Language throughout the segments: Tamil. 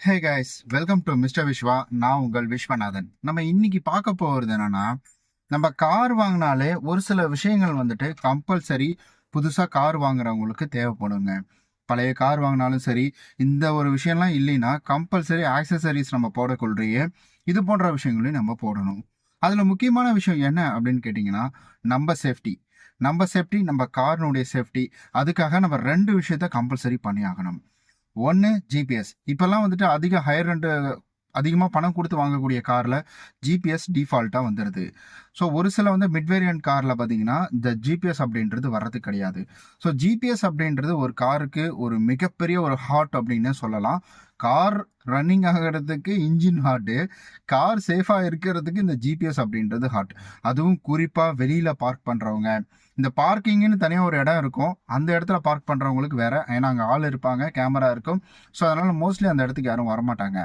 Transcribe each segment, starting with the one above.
Hey guys, welcome to mister Viswa. நான் உங்கள் விஸ்வநாதன். நம்ம இன்னைக்கு பார்க்க போகிறது என்னன்னா, நம்ம கார் வாங்கினாலே ஒரு சில விஷயங்கள் வந்துட்டு கம்பல்சரி புதுசாக கார் வாங்குறவங்களுக்கு தேவைப்படுங்க. பழைய கார் வாங்கினாலும் சரி, இந்த ஒரு விஷயம்லாம் இல்லைன்னா கம்பல்சரி ஆக்சசரிஸ் நம்ம போடக்குள்ளேயே இது போன்ற விஷயங்களையும் நம்ம போடணும். அதில் முக்கியமான விஷயம் என்ன அப்படின்னு கேட்டிங்கன்னா, நம்ம சேஃப்டி. நம்ம சேஃப்டி, நம்ம காரினுடைய சேஃப்டி. அதுக்காக நம்ம ரெண்டு விஷயத்த கம்பல்சரி பண்ணி ஆகணும். ஒன்று ஜிபிஎஸ். இப்போல்லாம் வந்துட்டு அதிகமாக பணம் கொடுத்து வாங்கக்கூடிய காரில் ஜிபிஎஸ் டிஃபால்ட்டாக வந்துடுது. ஸோ ஒரு சில வந்து மிட் வேரியன்ட் காரில் பார்த்தீங்கன்னா இந்த ஜிபிஎஸ் அப்படின்றது வர்றது கிடையாது. ஸோ ஜிபிஎஸ் அப்படின்றது ஒரு காருக்கு ஒரு மிகப்பெரிய ஒரு ஹார்ட் அப்படின்னு சொல்லலாம். கார் ரன்னிங் ஆகிறதுக்கு இன்ஜின் ஹார்ட்டு, கார் சேஃபாக இருக்கிறதுக்கு இந்த ஜிபிஎஸ் அப்படின்றது ஹார்ட். அதுவும் குறிப்பாக வெளியில் பார்க் பண்ணுறவங்க, இந்த பார்க்கிங்னு தனியாக ஒரு இடம் இருக்கும், அந்த இடத்துல பார்க் பண்ணுறவங்களுக்கு வேற, ஏன்னா அங்கே ஆள் இருப்பாங்க, கேமரா இருக்கும். ஸோ அதனால் மோஸ்ட்லி அந்த இடத்துக்கு யாரும் வரமாட்டாங்க.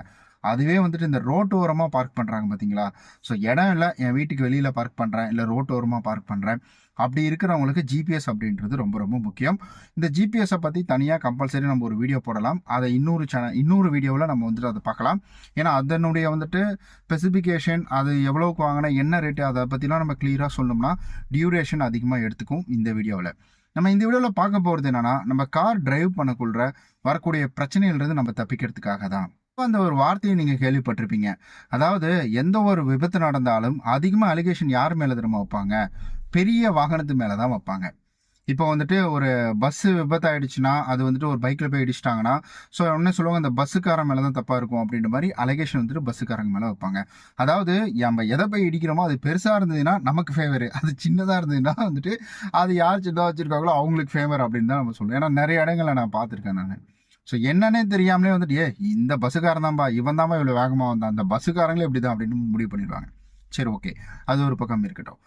அதுவே வந்துட்டு இந்த ரோட்டு ஓரமாக பார்க் பண்ணுறாங்க பார்த்தீங்களா. ஸோ இடம் இல்லை, என் வீட்டுக்கு வெளியில் பார்க் பண்ணுறேன், இல்லை ரோட்டு ஓரமாக பார்க் பண்ணுறேன், அப்படி இருக்கிறவங்களுக்கு ஜிபிஎஸ் அப்படின்றது ரொம்ப ரொம்ப முக்கியம். இந்த ஜிபிஎஸை பற்றி தனியாக கம்பல்சரி நம்ம ஒரு வீடியோ போடலாம். அதை இன்னொரு வீடியோவில் நம்ம வந்துட்டு அதை பார்க்கலாம். ஏன்னா அதனுடைய வந்துட்டு ஸ்பெசிஃபிகேஷன், அது எவ்வளோக்கு வாங்கினா என்ன ரேட்டு, அதை பற்றிலாம் நம்ம கிளியராக சொல்லணும்னா டியூரேஷன் அதிகமாக எடுத்துக்கும் இந்த வீடியோவில். நம்ம இந்த வீடியோவில் பார்க்க போகிறது என்னென்னா, நம்ம கார் டிரைவ் பண்ணக்குள்ள வரக்கூடிய பிரச்சனையிலிருந்து நம்ம தப்பிக்கிறதுக்காக தான். அந்த ஒரு வார்த்தையை நீங்க கேள்விப்பட்டிருப்பீங்க. அதாவது எந்த ஒரு விபத்து நடந்தாலும் அதிகமா அலிகேஷன் யார் மேல தெரியுமா வைப்பாங்க? பெரிய வாகனத்து மேல தான் வைப்பாங்க. இப்போ வந்துட்டு ஒரு பஸ் விபத்து ஆயிடுச்சுன்னா, அது வந்துட்டு ஒரு பைக்ல போய் இடிச்சிட்டாங்கன்னா, ஸோ உடனே சொல்லுவாங்க இந்த பஸ்ஸுக்காரன் மேல தான் தப்பா இருக்கும் அப்படின்ற மாதிரி அலிகேஷன் வந்துட்டு பஸ்ஸுக்காரங்க மேல வைப்பாங்க. அதாவது நம்ம எதை போய் இடிக்கிறோமோ அது பெருசா இருந்ததுன்னா நமக்கு ஃபேவர், அது சின்னதா இருந்ததுன்னா வந்துட்டு அது யார் சின்னதா வச்சிருக்காங்களோ அவங்களுக்கு ஃபேவர் அப்படின்னு தான் நம்ம சொல்லுவோம். ஏன்னா நிறைய இடங்களை நான் பார்த்துருக்கேன் நான். ஸோ என்னன்னே தெரியாமலே வந்துட்டு இந்த பஸ்ஸுக்காரன் தான்பா, இவன் தான்பா இவ்வளோ வேகமாக வந்தான், அந்த பஸ்ஸுக்காரங்களே இப்படி தான் அப்படின்னு முடிவு பண்ணிடுவாங்க. சரி, ஓகே, அது ஒரு பக்கம் இருக்கட்டும்.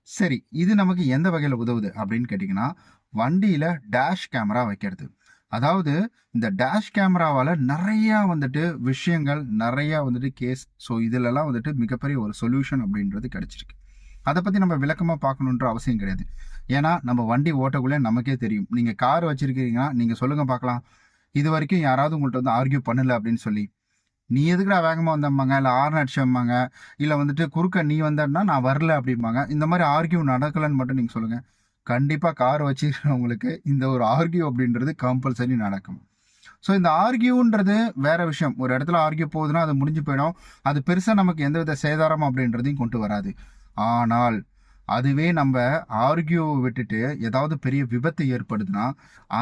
சரி, இது நமக்கு எந்த வகையில் உதவுது அப்படின்னு கேட்டிங்கன்னா, வண்டியில் டேஷ் கேமரா வைக்கிறது. அதாவது இந்த டேஷ் கேமராவால் நிறையா வந்துட்டு விஷயங்கள், நிறையா வந்துட்டு கேஸ், ஸோ இதிலெல்லாம் வந்துட்டு மிகப்பெரிய ஒரு சொல்யூஷன் அப்படின்றது கிடச்சிருக்கு. அதை பற்றி நம்ம விளக்கமாக பார்க்கணுன்ற அவசியம் கிடையாது. ஏன்னா நம்ம வண்டி ஓட்டக்குள்ளே நமக்கே தெரியும். நீங்கள் கார் வச்சுருக்கிறீங்கன்னா நீங்கள் சொல்லுங்கள் பார்க்கலாம், இது வரைக்கும் யாராவது உங்கள்கிட்ட வந்து ஆர்கியூ பண்ணல அப்படின்னு சொல்லி, நீ எதுக்குடா வேகமாக வந்தம்பாங்க, இல்லை ஆர்ன் அடிச்சம்பாங்க, இல்லை வந்துட்டு குறுக்க நீ வந்தன்னா நான் வரல அப்படிம்பாங்க. இந்த மாதிரி ஆர்கியூ நடக்கலைன்னு மட்டும் நீங்கள் சொல்லுங்கள். கண்டிப்பாக கார் வச்சுருக்கவங்களுக்கு இந்த ஒரு ஆர்கியூ அப்படின்றது கம்பல்சரி நடக்கும். ஸோ இந்த ஆர்கியூன்றது வேற விஷயம். ஒரு இடத்துல ஆர்கியூ போகுதுன்னா அது முடிஞ்சு போயிடும். அது பெருசாக நமக்கு எந்தவித சேதாரம் அப்படின்றதையும் கொண்டு வராது. ஆனால் அதுவே நம்ம ஆர்கியூ விட்டுட்டு ஏதாவது பெரிய விபத்து ஏற்படுதுன்னா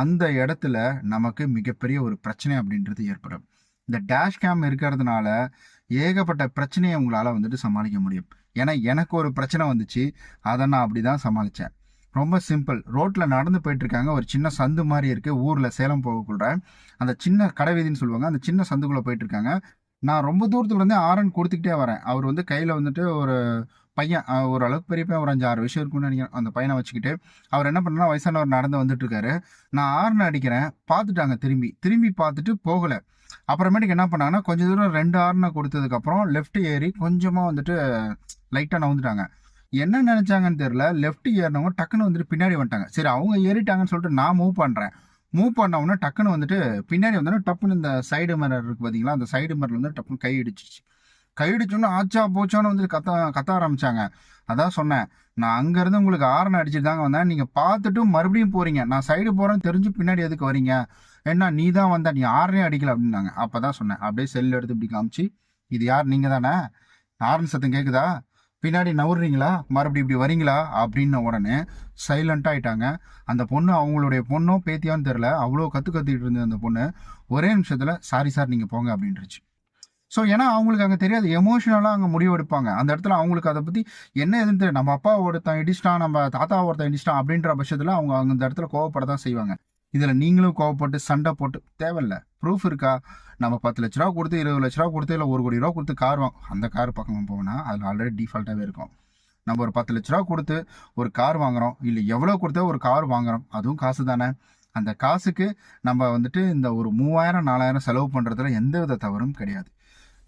அந்த இடத்துல நமக்கு மிகப்பெரிய ஒரு பிரச்சனை அப்படின்றது ஏற்படும். இந்த டேஷ் கேம் இருக்கிறதுனால ஏகப்பட்ட பிரச்சனையை உங்களால் வந்துட்டு சமாளிக்க முடியும். ஏன்னா எனக்கு ஒரு பிரச்சனை வந்துச்சு, அதை நான் அப்படி தான் சமாளித்தேன். ரொம்ப சிம்பிள். ரோட்டில் நடந்து போயிட்டுருக்காங்க, ஒரு சின்ன சந்து மாதிரி இருக்குது ஊரில், சேலம் போகக்குள்ள அந்த சின்ன கடைவீதின்னு சொல்லுவாங்க, அந்த சின்ன சந்துக்குள்ளே போயிட்டுருக்காங்க. நான் ரொம்ப தூரத்துலேருந்தே ஆரன் கொடுத்துக்கிட்டே வரேன். அவர் வந்து கையில் வந்துட்டு ஒரு பையன், ஓரளவுக்கு பெரிய பையன், ஒரு 5-6 வயசு இருக்கும்னு நினைக்கிறேன். அந்த பையனை வச்சுக்கிட்டு அவர் என்ன பண்ணுறா, வயசானவர் நடந்து வந்துட்டு இருக்காரு. நான் ஆர்ன் அடிக்கிறேன், பார்த்துட்டாங்க, திரும்பி திரும்பி பார்த்துட்டு போகலை. அப்புறமேட்டுக்கு என்ன பண்ணாங்கன்னா, கொஞ்சம் தூரம் 2 ஆர்னை கொடுத்ததுக்கப்புறம் லெஃப்ட் ஏறி கொஞ்சமாக வந்துட்டு லைட்டாக நவுந்துட்டாங்க. என்ன நினச்சாங்கன்னு தெரில, லெஃப்ட் ஏறினவங்க டக்குன்னு வந்துட்டு பின்னாடி வந்துட்டாங்க. சரி, அவங்க ஏறிட்டாங்கன்னு சொல்லிட்டு நான் மூவ் பண்ணுறேன். மூவ் பண்ணவொன்னே டக்குன்னு வந்துட்டு பின்னாடி வந்தோடனே டப்புன்னு இந்த சைடு மிரர் இருக்குது பார்த்தீங்களா, அந்த சைடு மிரர்ல வந்து டப்புன்னு கை இடிச்சிச்சு. கை இடிச்சோன்னு ஆச்சா போச்சான்னு வந்துட்டு கத்த ஆரம்பிச்சாங்க. அதான் சொன்னேன், நான் அங்கேருந்து உங்களுக்கு ஆரன் அடிச்சுட்டு தாங்க வந்தேன், நீங்கள் பார்த்துட்டு மறுபடியும் போகிறீங்க, நான் சைடு போகிறேன்னு தெரிஞ்சு பின்னாடி எதுக்கு வரீங்க, என்ன நீ தான் வந்த, நீ ஆரனே அடிக்கல அப்படின்னாங்க. அப்போ தான் சொன்னேன், அப்படியே செல் எடுத்து இப்படி காமிச்சு, இது யார், நீங்கள் தானே, ஆரன் சத்தம் கேட்குதா, பின்னாடி நவுறீங்களா, மறுபடியும் இப்படி வரீங்களா அப்படின்ன உடனே சைலண்ட் ஆயிட்டாங்க. அந்த பொண்ணு அவங்களுடைய பொண்ணோ பேத்தியான்னு தெரில, அவ்வளோ கத்திட்டு இருந்தது அந்த பொண்ணு. ஒரே நிமிஷத்தில் சாரி சார் நீங்கள் போங்க அப்படின்ட்டுருச்சு. ஸோ ஏன்னா அவங்களுக்கு அங்கே தெரியாது, எமோஷனலாக அங்கே முடிவு எடுப்பாங்க. அந்த இடத்துல அவங்களுக்கு அதை பற்றி என்ன எதுன்னு தெரியும். நம்ம அப்பா ஒருத்தன் இடிச்சிட்டான், நம்ம தாத்தா ஒருத்தன் இடிச்சிட்டான் அப்படின்ற பட்சத்தில் அவங்க அந்த இடத்துல கோவப்பட தான் செய்வாங்க. இதில் நீங்களும் கோவப்பட்டு சண்டை போட்டு தேவையில்ல. ப்ரூஃப் இருக்கா, நம்ம 10 லட்ச ரூபா கொடுத்து 20 லட்ச ரூபா கொடுத்து இல்லை 1 கோடி ரூபா கொடுத்து கார் அந்த கார் பக்கம் போனால் அதில் ஆல்ரெடி டிஃபால்ட்டாகவே இருக்கும். நம்ம ஒரு 10 லட்ச ரூபா கொடுத்து ஒரு கார் வாங்குகிறோம், இல்லை எவ்வளோ கொடுத்தா ஒரு கார் வாங்குகிறோம், அதுவும் காசு தானே. அந்த காசுக்கு நம்ம வந்துட்டு இந்த ஒரு 3000 4000 செலவு பண்ணுறதுல எந்த வித தவறும் கிடையாது.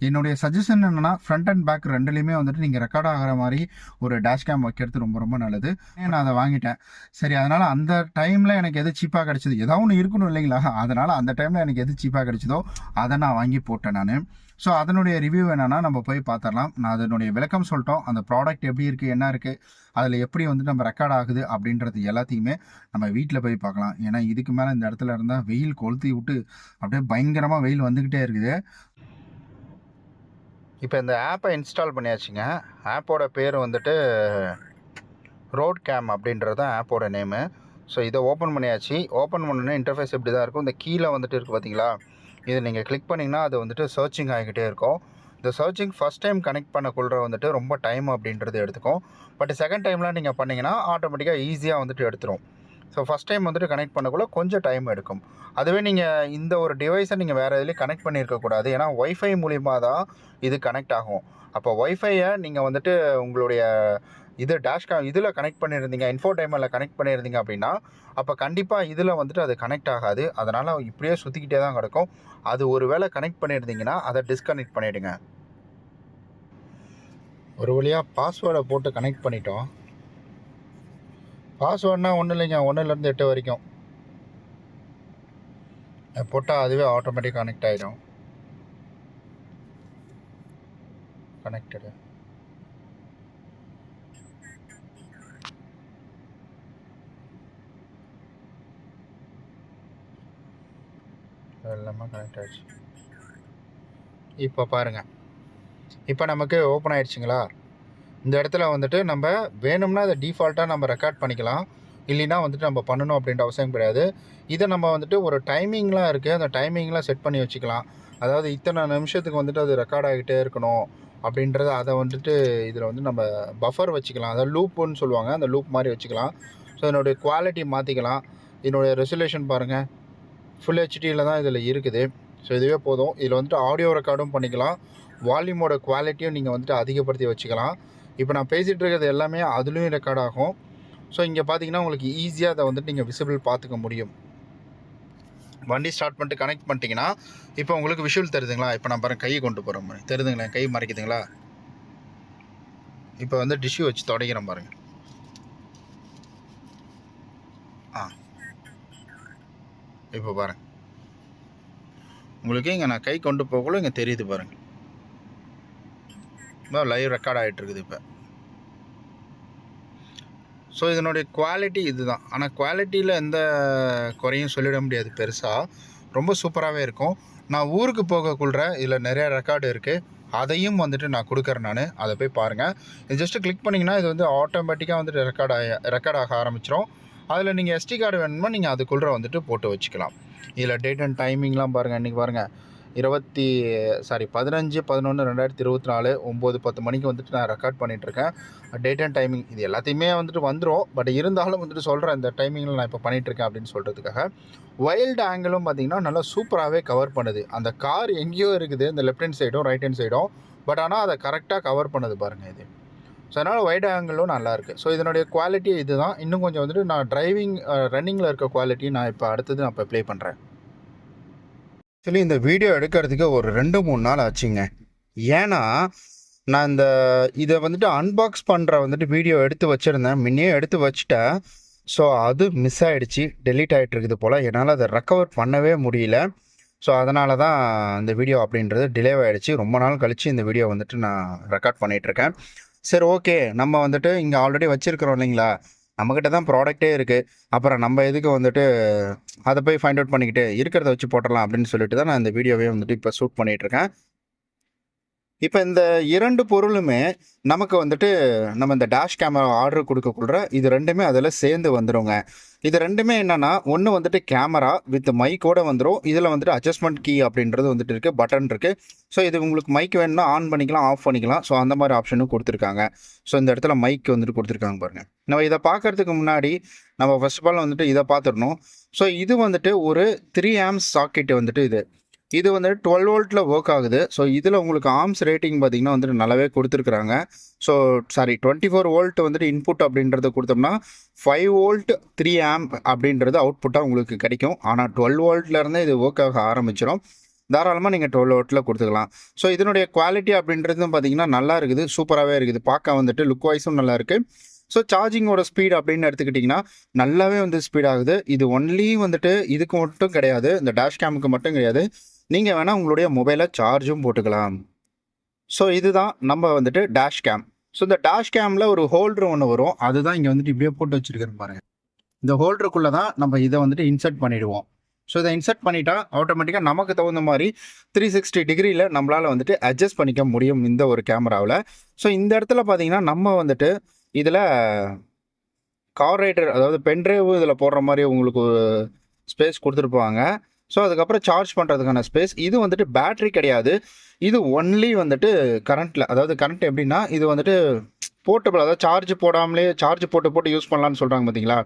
என்னுடைய சஜஷன் என்னன்னா ஃப்ரண்ட் அண்ட் பேக் ரெண்டுலேயுமே வந்துட்டு நீங்கள் ரெக்கார்ட் ஆகிற மாதிரி ஒரு டேஷ் கேம் வைக்கிறது ரொம்ப ரொம்ப நல்லது. நான் அதை வாங்கிட்டேன். சரி, அதனால் அந்த டைமில் எனக்கு எது சீப்பாக கிடைச்சிது, ஏதாவது ஒன்று இருக்கணும் இல்லைங்களா, அதனால் அந்த டைமில் எனக்கு எது சீப்பாக கிடைச்சதோ அதை நான் வாங்கி போட்டேன் நான். ஸோ அதனுடைய ரிவ்யூ என்னென்னா நம்ம போய் பார்த்துடலாம். நான் அதனுடைய விளக்கம் சொல்லிட்டோம், அந்த ப்ராடக்ட் எப்படி இருக்குது, என்ன இருக்குது, அதில் எப்படி வந்துட்டு நம்ம ரெக்கார்ட் ஆகுது அப்படின்றது எல்லாத்தையுமே நம்ம வீட்டில் போய் பார்க்கலாம். ஏன்னா இதுக்கு மேலே இந்த இடத்துல இருந்தால் வெயில் கொளுத்தி விட்டு அப்படியே பயங்கரமாக வெயில் வந்துக்கிட்டே இருக்குது. இப்போ இந்த ஆப்பை இன்ஸ்டால் பண்ணியாச்சுங்க. ஆப்போட பேர் வந்துட்டு ரோட் கேம் அப்படின்றது தான் ஆப்போட நேமு. ஸோ இதை ஓப்பன் பண்ணியாச்சு. ஓப்பன் பண்ணோன்னே இன்டர்ஃபேஸ் இப்படி தான் இருக்கும். இந்த கீழே வந்துட்டு இருக்குது பார்த்தீங்களா, இதை நீங்கள் கிளிக் பண்ணிங்கன்னா அது வந்துட்டு சர்ச்சிங் ஆகிக்கிட்டே இருக்கும். இந்த சர்ச்சிங் ஃபஸ்ட் டைம் கனெக்ட் பண்ணக்குள்ள வந்துட்டு ரொம்ப டைம் அப்படின்றது எடுத்துக்கும். பட் செகண்ட் டைம்லாம் நீங்கள் பண்ணிங்கன்னா ஆட்டோமேட்டிக்காக ஈஸியாக வந்துட்டு எடுத்துரும். ஸோ ஃபஸ்ட் டைம் வந்துட்டு கனெக்ட் பண்ணக்குள்ள கொஞ்சம் டைம் எடுக்கும். அதுவே நீங்கள் இந்த ஒரு டிவைஸை நீங்கள் வேறு எதுலேயும் கனெக்ட் பண்ணியிருக்கக்கூடாது. ஏன்னா ஒய்ஃபை மூலிமா தான் இது கனெக்ட் ஆகும். அப்போ ஒய்ஃபையை நீங்கள் வந்துட்டு உங்களுடைய இது டேஷ்காம் இதில் கனெக்ட் பண்ணியிருந்தீங்க, இன்ஃபோடைமரில் கனெக்ட் பண்ணியிருந்தீங்க அப்படின்னா அப்போ கண்டிப்பாக இதில் வந்துட்டு அது கனெக்ட் ஆகாது. அதனால் இப்படியே சுற்றிக்கிட்டே தான் கிடக்கும். அது ஒரு வேளை கனெக்ட் பண்ணியிருந்தீங்கன்னா அதை டிஸ்கனெக்ட் பண்ணிவிடுங்க. ஒரு வழியாக பாஸ்வேர்டை போட்டு கனெக்ட் பண்ணிட்டோம். பாஸ்வேர்ட்னா ஒன்றும் இல்லைங்க, 1லேருந்து 8 வரைக்கும் போட்டால் அதுவே ஆட்டோமேட்டிக் கனெக்ட் ஆகிடும். கனெக்டடு எல்லாமே கனெக்ட் ஆகிடுச்சு. இப்போ பாருங்கள், இப்போ நமக்கு ஓப்பன் ஆகிடுச்சிங்களா. இந்த இடத்துல வந்துட்டு நம்ம வேணும்னா அதை டிஃபால்ட்டாக நம்ம ரெக்கார்ட் பண்ணிக்கலாம், இல்லைன்னா வந்துட்டு நம்ம பண்ணணும் அப்படின்ற அவசியம் கிடையாது. இதை நம்ம வந்துட்டு ஒரு டைமிங்லாம் இருக்குது, அந்த டைமிங்லாம் செட் பண்ணி வச்சுக்கலாம். அதாவது இத்தனை நிமிஷத்துக்கு வந்துட்டு அது ரெக்கார்ட் ஆகிட்டே இருக்கணும் அப்படின்றத அதை வந்துட்டு இதில் வந்து நம்ம பஃபர் வச்சுக்கலாம். அதாவது லூப்புன்னு சொல்லுவாங்க, அந்த லூப் மாதிரி வச்சுக்கலாம். ஸோ இதனுடைய குவாலிட்டி மாற்றிக்கலாம். இதனுடைய ரெசல்யூஷன் பாருங்கள், ஃபுல் ஹெச்டியில் தான் இதில் இருக்குது. ஸோ இதுவே போதும். இதில் வந்துட்டு ஆடியோ ரெக்கார்டும் பண்ணிக்கலாம், வால்யூமோட குவாலிட்டியும் நீங்கள் வந்துட்டு அதிகப்படுத்தி வச்சுக்கலாம். இப்போ நான் பேசிகிட்டு இருக்கிறது எல்லாமே அதுலேயும் ரெக்கார்ட் ஆகும். ஸோ இங்கே பார்த்தீங்கன்னா உங்களுக்கு ஈஸியாக அதை வந்துட்டு நீங்கள் விசிபிள் பார்த்துக்க முடியும். வண்டி ஸ்டார்ட் பண்ணிட்டு கனெக்ட் பண்ணிட்டீங்கன்னா இப்போ உங்களுக்கு விஷுவல் தெரியுதுங்களா. இப்போ நான் பாருங்கள் கையை கொண்டு போகிறேன் பாருங்கள், தெரியுதுங்களா, கை மறைக்குதுங்களா. இப்போ வந்து டிஷ்யூ வச்சு தொடங்கிறேன் பாருங்கள். இப்போ பாருங்கள், உங்களுக்கு இங்கே நான் கை கொண்டு போகக்குள்ள இங்கே தெரியுது பாருங்கள். லைவ் ரெக்கார்ட் ஆகிட்டு இருக்குது இப்போ. ஸோ இதனுடைய குவாலிட்டி இது தான். ஆனால் குவாலிட்டியில் எந்த குறையும் சொல்லிட முடியாது, பெருசாக ரொம்ப சூப்பராகவே இருக்கும். நான் ஊருக்கு போகக்குள்ள இதில் நிறையா ரெக்கார்டு இருக்குது, அதையும் வந்துட்டு நான் கொடுக்குறேன். நான் அதை போய் பாருங்கள். இது ஜஸ்ட்டு கிளிக் பண்ணிங்கன்னா இது வந்து ஆட்டோமேட்டிக்காக வந்துட்டு ரெக்கார்ட் ஆக ஆரம்பிச்சிடும். அதில் நீங்கள் எஸ்டி கார்டு வேணுமா நீங்கள் அதுக்குள்ளே வந்துட்டு போட்டு வச்சுக்கலாம். இதில் டேட் அண்ட் டைமிங்லாம் பாருங்கள். இன்றைக்கி பாருங்கள் 15/11/2024 9:10 மணிக்கு வந்துட்டு நான் ரெக்கார்ட் பண்ணிகிட்ருக்கேன். டேட் அண்ட் டைமிங் இது எல்லாத்தையுமே வந்துட்டு வந்துடும். பட் இருந்தாலும் வந்துட்டு சொல்கிறேன், இந்த டைமிங்கில் நான் இப்போ பண்ணிகிட்ருக்கேன் அப்படின்னு சொல்கிறதுக்காக. வைல்டு ஆங்கிளும் பார்த்திங்கன்னா நல்லா சூப்பராகவே கவர் பண்ணுது. அந்த கார் எங்கேயோ இருக்குது, இந்த லெஃப்ட் ஹேண்ட் சைடும் ரைட் ஹேண்ட் சைடும், பட் ஆனால் அதை கரெக்டாக கவர் பண்ணுது பாருங்கள் இது. ஸோ அதனால் வைட் ஆங்கிளும் நல்லாயிருக்கு. ஸோ இதனுடைய குவாலிட்டி இது தான். இன்னும் கொஞ்சம் வந்துட்டு நான் ரன்னிங்கில் இருக்க குவாலிட்டி நான் இப்போ அடுத்தது நான் இப்போ ப்ளே பண்ணுறேன். ஆக்சுவலி இந்த வீடியோ எடுக்கிறதுக்கு ஒரு 2-3 நாள் ஆச்சுங்க. ஏன்னா நான் இதை வந்துட்டு அன்பாக்ஸ் பண்ணுற வந்துட்டு வீடியோ எடுத்து வச்சுருந்தேன், முன்னே எடுத்து வச்சுட்டேன். ஸோ அது மிஸ் ஆகிடுச்சு, டெலீட் ஆகிட்டு இருக்குது போல். என்னால் அதை ரெக்கவர் பண்ணவே முடியல. ஸோ அதனால தான் இந்த வீடியோ அப்படின்றது டிலே ஆகிடுச்சு. ரொம்ப நாள் கழித்து இந்த வீடியோ வந்துட்டு நான் ரெக்கார்ட் பண்ணிகிட்ருக்கேன். சரி, ஓகே, நம்ம வந்துட்டு இங்கே ஆல்ரெடி வச்சுருக்கிறோம் இல்லைங்களா, நம்மக்கிட்ட தான் ப்ராடக்டே இருக்குது, அப்புறம் நம்ம எதுக்கு வந்துட்டு அதை போய் ஃபைண்ட் அவுட் பண்ணிக்கிட்டு இருக்கிறத வச்சு போட்டுடலாம் அப்படின்னு சொல்லிட்டு தான் நான் இந்த வீடியோவே வந்துட்டு இப்போ ஷூட் பண்ணிகிட்ருக்கேன். இப்போ இந்த 2 பொருளுமே நமக்கு வந்துட்டு நம்ம இந்த டேஷ் கேமரா ஆர்டர் கொடுக்கக்குள்ள இது ரெண்டுமே அதில் சேர்ந்து வந்துடுங்க. இது ரெண்டுமே என்னென்னா, ஒன்று வந்துட்டு கேமரா வித் மைக்கோடு வந்துடும். இதில் வந்துட்டு அட்ஜஸ்ட்மெண்ட் கீ அப்படின்றது வந்துட்டு இருக்குது, பட்டன் இருக்குது. ஸோ இது உங்களுக்கு மைக் வேணும்னா ஆன் பண்ணிக்கலாம், ஆஃப் பண்ணிக்கலாம். ஸோ அந்த மாதிரி ஆப்ஷனும் கொடுத்துருக்காங்க. ஸோ இந்த இடத்துல மைக் வந்துட்டு கொடுத்துருக்காங்க பாருங்கள். நம்ம இதை பார்க்குறதுக்கு முன்னாடி நம்ம ஃபர்ஸ்ட் ஆஃப் ஆல் வந்துட்டு இதை பார்த்துடணும். ஸோ இது வந்துட்டு ஒரு 3 amps சாக்கெட்டு வந்துட்டு இது வந்துட்டு 12 வோல்ட்டில் ஒர்க் ஆகுது. ஸோ இதில் உங்களுக்கு ஆர்ம்ஸ் ரேட்டிங் பார்த்திங்கன்னா வந்துட்டு நல்லாவே கொடுத்துருக்குறாங்க. ஸோ 24 வோல்ட் வந்துட்டு இன்புட் அப்படின்றத கொடுத்தோம்னா 5 வோல்ட் 3 amp அப்படின்றது அவுட்புட்டாக உங்களுக்கு கிடைக்கும். ஆனால் 12 வோல்ட்லேருந்தே இது ஒர்க் ஆக ஆரம்பிச்சிடும். தாராளமாக நீங்கள் 12 வோல்ட்டில் கொடுத்துக்கலாம். ஸோ இதனுடைய குவாலிட்டி அப்படின்றதும் பார்த்தீங்கன்னா நல்லா இருக்குது, சூப்பராகவே இருக்குது. பார்க்க வந்துட்டு லுக் வைஸும் நல்லா இருக்குது. ஸோ சார்ஜிங்கோட ஸ்பீட் அப்படின்னு எடுத்துக்கிட்டிங்கன்னா நல்லாவே வந்து ஸ்பீட் ஆகுது. இது ஒன்லி வந்துட்டு இதுக்கு மட்டும் கிடையாது, இந்த டேஷ் கேமுக்கு மட்டும் கிடையாது. நீங்கள் வேணால் உங்களுடைய மொபைலை சார்ஜும் போட்டுக்கலாம். ஸோ இதுதான் நம்ம வந்துட்டு டேஷ் கேம். ஸோ இந்த டேஷ் கேமில் ஒரு ஹோல்டர் ஒன்று வரும், அதுதான் இங்கே வந்துட்டு இப்படியே போட்டு வச்சுருக்கேன் பாருங்கள். இந்த ஹோல்டருக்குள்ளே தான் நம்ம இதை வந்துட்டு இன்சர்ட் பண்ணிவிடுவோம். ஸோ இதை இன்சர்ட் பண்ணிட்டா ஆட்டோமேட்டிக்காக நமக்கு தகுந்த மாதிரி 360 டிகிரியில் நம்மளால் வந்துட்டு அட்ஜஸ்ட் பண்ணிக்க முடியும் இந்த ஒரு கேமராவில். ஸோ இந்த இடத்துல பார்த்தீங்கன்னா நம்ம வந்துட்டு இதில் கார் ரைடர், அதாவது பென்ட்ரைவ் இதில் போடுற மாதிரி உங்களுக்கு ஸ்பேஸ் கொடுத்துருப்பாங்க. ஸோ அதுக்கப்புறம் சார்ஜ் பண்ணுறதுக்கான ஸ்பேஸ். இது வந்துட்டு பேட்ரி கிடையாது, இது ஒன்லி வந்துட்டு கரண்ட்டில், அதாவது கரண்ட் எப்படின்னா இது வந்துட்டு போர்ட்டபிள், அதாவது சார்ஜ் போடாமலே சார்ஜ் போட்டு யூஸ் பண்ணலான்னு சொல்கிறாங்க பார்த்தீங்களா,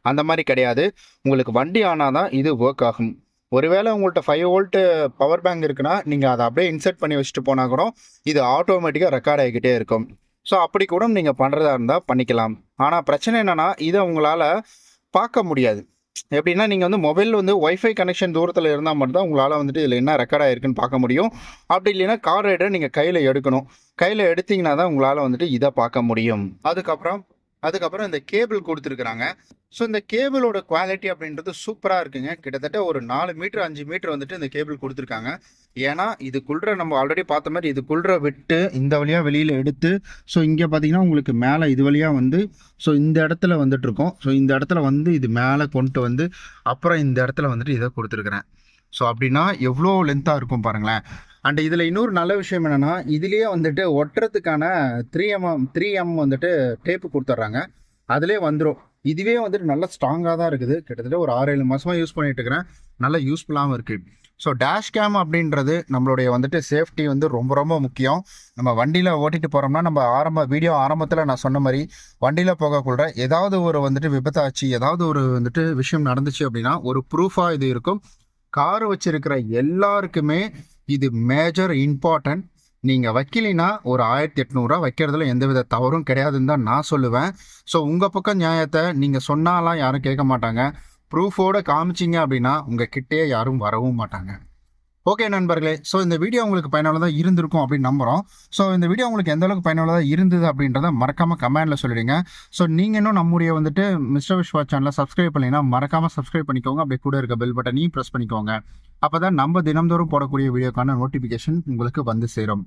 அந்த மாதிரி கிடையாது. உங்களுக்கு வண்டி ஆனால் தான் இது ஒர்க் ஆகும். ஒருவேளை உங்கள்கிட்ட 5 வோல்ட்டு பவர் பேங்க் இருக்குன்னா நீங்கள் அதை அப்படியே இன்சர்ட் பண்ணி வச்சுட்டு போனால் கூட இது ஆட்டோமேட்டிக்காக ரெக்கார்ட் ஆகிக்கிட்டே இருக்கும். ஸோ அப்படி கூட நீங்கள் பண்ணுறதா இருந்தால் பண்ணிக்கலாம். ஆனால் பிரச்சனை என்னென்னா இதை உங்களால் பார்க்க முடியாது. எப்படின்னா நீங்கள் வந்து மொபைல் வந்து ஒய்ஃபை கனெக்ஷன் தூரத்தில் இருந்தால் மட்டும்தான் உங்களால் வந்துட்டு இதில் என்ன ரெக்கார்ட் ஆகிருக்குன்னு பார்க்க முடியும். அப்படி இல்லைன்னா கார் ரைடரை நீங்கள் கையில் எடுக்கணும். கையில் எடுத்திங்கன்னா தான் உங்களால் வந்துட்டு இதை பார்க்க முடியும். அதுக்கப்புறம் இந்த கேபிள் கொடுத்துருக்குறாங்க. ஸோ இந்த கேபிளோட குவாலிட்டி அப்படின்றது சூப்பராக இருக்குங்க. கிட்டத்தட்ட ஒரு 4 மீட்டர் 5 மீட்டர் வந்துட்டு இந்த கேபிள் கொடுத்துருக்காங்க. ஏன்னா இதுக்குள்ள நம்ம ஆல்ரெடி பார்த்த மாதிரி இதுக்குள்ள விட்டு இந்த வழியாக வெளியில் எடுத்து, ஸோ இங்கே பார்த்தீங்கன்னா உங்களுக்கு மேலே இது வழியாக வந்து, ஸோ இந்த இடத்துல வந்துட்டு இருக்கோம். ஸோ இந்த இடத்துல வந்து இது மேலே கொண்டு வந்து அப்புறம் இந்த இடத்துல வந்துட்டு இதை கொடுத்துருக்குறேன். ஸோ அப்படின்னா எவ்வளோ லென்த்தாக இருக்கும் பாருங்களேன். அண்ட் இதில் இன்னொரு நல்ல விஷயம் என்னென்னா இதுலேயே வந்துட்டு ஒட்டுறதுக்கான 3M வந்துட்டு டேப்பு கொடுத்துட்றாங்க, அதிலே வந்துடும். இதுவே வந்துட்டு நல்லா ஸ்ட்ராங்காக தான் இருக்குது. கிட்டத்தட்ட ஒரு 6-7 மாதமாக யூஸ் பண்ணிட்டு இருக்கிறேன், நல்லா யூஸ்ஃபுல்லாகவும் இருக்குது. ஸோ டேஷ் கேம் அப்படின்றது நம்மளுடைய வந்துட்டு சேஃப்டி வந்து ரொம்ப ரொம்ப முக்கியம். நம்ம வண்டியில் ஓட்டிட்டு போகிறோம்னா நம்ம வீடியோ ஆரம்பத்தில் நான் சொன்ன மாதிரி வண்டியில் போகக்குள்ள ஏதாவது ஒரு வந்துட்டு விபத்தாச்சு, ஏதாவது ஒரு வந்துட்டு விஷயம் நடந்துச்சு அப்படின்னா ஒரு ப்ரூஃபாக இது இருக்கும். கார் வச்சிருக்கிற எல்லாருக்குமே இது மேஜர் இம்பார்ட்டன்ட். நீங்கள் வைக்கலினா ஒரு 1800 வைக்கிறதுல எந்தவித தவறும் கிடையாதுன்னு தான் நான் சொல்லுவேன். ஸோ உங்கள் பக்கம் நியாயத்தை நீங்கள் சொன்னாலாம் யாரும் கேட்க மாட்டாங்க. ப்ரூஃபோடு காமிச்சிங்க அப்படின்னா உங்கள் கிட்டே யாரும் வரவும் மாட்டாங்க. ஓகே நண்பர்களே, ஸோ இந்த வீடியோ உங்களுக்கு பயனுள்ளதாக இருந்திருக்கும் அப்படின்னு நம்புகிறோம். ஸோ இந்த வீடியோ உங்களுக்கு எந்த அளவுக்கு பயனுள்ளதாக இருந்தது அப்படின்றத மறக்காமல் கமெண்டில் சொல்லிடுங்க. ஸோ நீங்கள் இன்னும் நம்முடைய வந்துட்டு மிஸ்டர் விஸ்வா சேனலை சப்ஸ்கிரைப் பண்ணிங்கன்னா மறக்காமல் சப்ஸ்கிரைப் பண்ணிக்கோங்க. அப்படியே கூட இருக்க பெல் பட்டனையும் ப்ரெஸ் பண்ணிக்கோங்க. அப்போ தான் நம்ம தினம்தோறும் போடக்கூடிய வீடியோக்கான நோட்டிஃபிகேஷன் உங்களுக்கு வந்து சேரும்.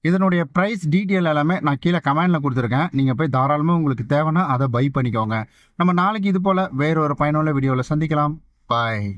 இதனுடைய ப்ரைஸ் டீட்டெயில் எல்லாமே நான் கீழே கமெண்டில் கொடுத்துருக்கேன். நீங்கள் போய் தாராளமாக உங்களுக்கு தேவைன்னா அதை பை பண்ணிக்கோங்க. நம்ம நாளைக்கு இது போல் வேற ஒரு பயனுள்ள வீடியோவில் சந்திக்கலாம். பாய்.